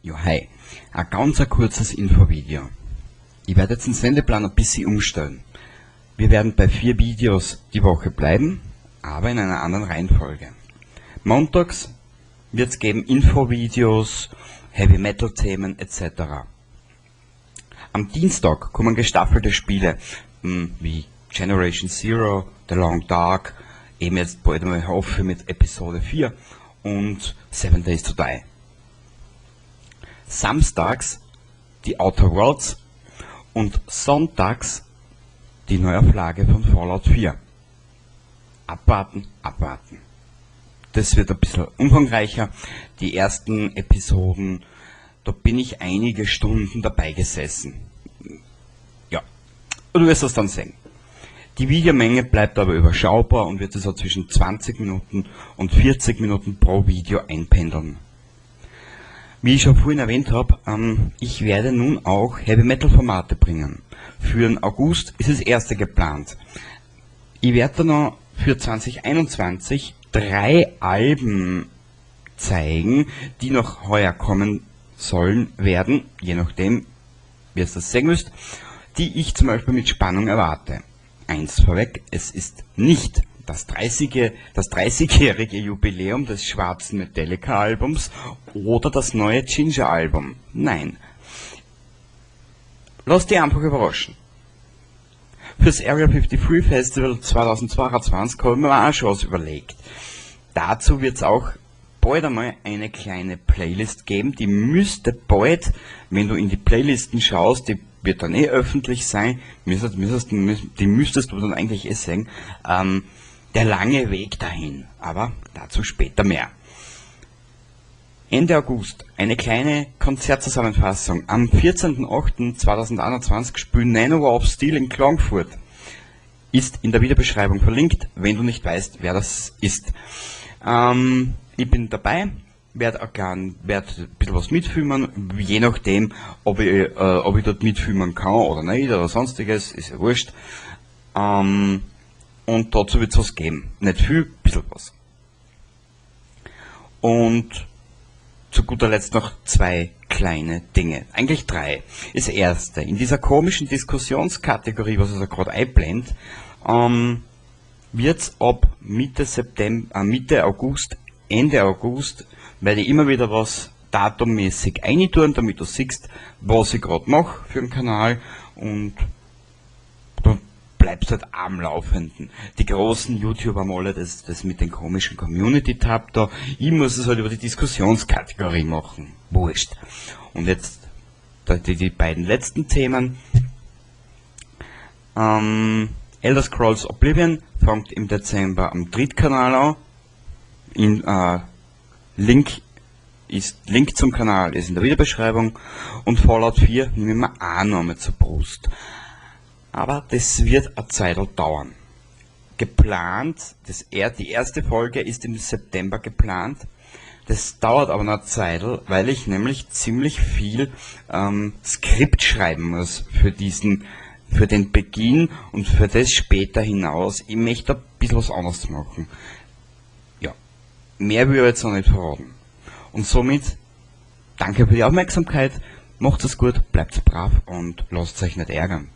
Jo, hi. Ein ganz kurzes Infovideo. Ich werde jetzt den Sendeplan ein bisschen umstellen. Wir werden bei 4 Videos die Woche bleiben, aber in einer anderen Reihenfolge. Montags wird es geben Infovideos, Heavy Metal Themen etc. Am Dienstag kommen gestaffelte Spiele wie Generation Zero, The Long Dark, eben jetzt bald mal hoffe mit Episode 4 und 7 Days to Die. Samstags die Outer Worlds und sonntags die Neuauflage von Fallout 4. Abwarten, abwarten. Das wird ein bisschen umfangreicher. Die ersten Episoden, da bin ich einige Stunden dabei gesessen. Ja, du wirst das dann sehen. Die Videomenge bleibt aber überschaubar und wird so zwischen 20 Minuten und 40 Minuten pro Video einpendeln. Wie ich schon vorhin erwähnt habe, ich werde nun auch Heavy Metal Formate bringen. Für den August ist das erste geplant. Ich werde dann noch für 2021 3 Alben zeigen, die noch heuer kommen sollen werden, je nachdem, wie ihr das sehen müsst, die ich zum Beispiel mit Spannung erwarte. Eins vorweg, es ist nicht das 30-jährige Jubiläum des schwarzen Metallica-Albums oder das neue Ginger-Album. Nein. Lass dich einfach überraschen. Fürs Area 53 Festival 2022 habe ich mir auch schon was überlegt. Dazu wird es auch bald einmal eine kleine Playlist geben, die müsste bald, wenn du in die Playlisten schaust, die wird dann öffentlich sein, die müsstest du dann eigentlich sehen, der lange Weg dahin, aber dazu später mehr. Ende August eine kleine Konzertzusammenfassung. Am 14.08.2021 spielen Manowar of Steel in Klagenfurt. Ist in der Videobeschreibung verlinkt, wenn du nicht weißt, wer das ist. Ich bin dabei, werde ein bisschen was mitfilmen, je nachdem, ob ich dort mitfilmen kann oder nicht oder sonstiges, ist ja wurscht. Und dazu wird es was geben. Nicht viel, ein bisschen was. Und zu guter Letzt noch 2 kleine Dinge. Eigentlich 3. Das erste, in dieser komischen Diskussionskategorie, was ich da gerade einblende, wird es ab Mitte August, Ende August, werde ich immer wieder was datummäßig eintun, damit du siehst, was ich gerade mache für den Kanal und du bleibst halt am Laufenden. Die großen YouTuber haben alle das mit dem komischen Community-Tab da. Ich muss es halt über die Diskussionskategorie machen. Wurscht. Und jetzt die beiden letzten Themen. Elder Scrolls Oblivion fängt im Dezember am Drittkanal an. Link zum Kanal ist in der Videobeschreibung. Und Fallout 4 nehmen wir auch noch mal zur Brust. Aber das wird eine Zeit dauern. Geplant, die erste Folge ist im September geplant. Das dauert aber noch eine Zeit, weil ich nämlich ziemlich viel Skript schreiben muss für den Beginn und für das später hinaus. Ich möchte ein bisschen was anderes machen. Ja, mehr will ich jetzt noch nicht verraten. Und somit, danke für die Aufmerksamkeit, macht es gut, bleibt brav und lasst euch nicht ärgern.